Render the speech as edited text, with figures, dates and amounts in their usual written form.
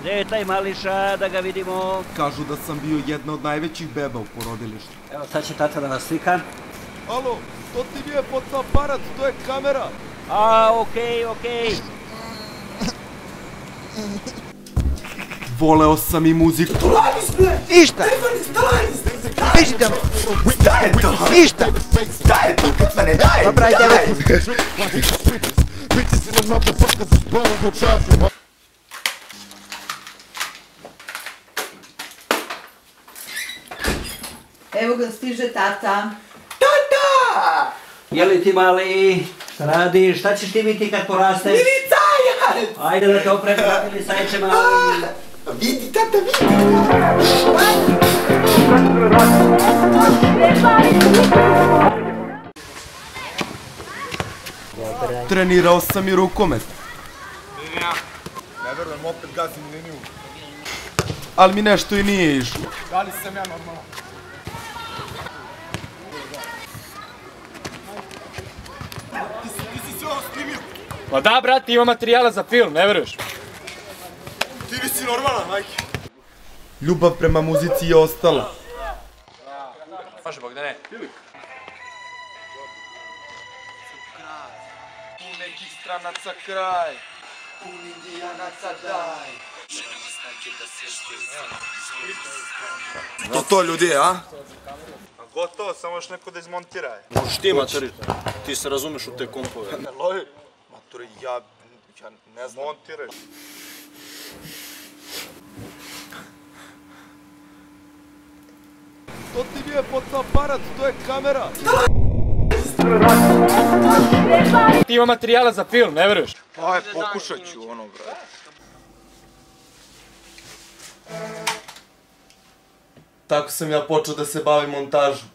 Gde je taj mališa, da ga vidimo? Kažu da sam bio jedna od najvećih beba u porodilištu. Evo, sad će tata da nas slika. Alo, to ti nije fotoaparat, to je kamera. A, okej. Voleo sam i muziku. Ništa! Ništa! Ništa! Dobra, ajde, Evo ga, stiže tata. Tata! Je li ti mali? Šta radiš? Šta ćeš ti biti kad porasteš? Milicajac! Ajde da te opremi milicajče mali. Vidi, tata, vidi! Trenirao sam i rukomet. Ne verujem, opet gazim liniju. Ali mi nešto i nije išlo. Da li sam ja normalno? Ti si sve ovo snimio? Pa da, brate, ima materijala za film, ne veruješ? Ti nisi normalan, majke. Ljubav prema muzici je ostala. Može, Bogdane. U nekih stranaca kraj. U indijanaca daj. To ljudi, a? Gotovo, samo još neko da izmontira. Možeš ti, materi, ti se razumeš u te kompove. Ne lovi. Maturi, ja ne znam. Montiraj. To ti nije fotoaparat, to je kamera. Ti ima materijala za film, ne veruješ? Aj, pokušat ću ono, brate. Tako sam ja počeo da se bavim montažom.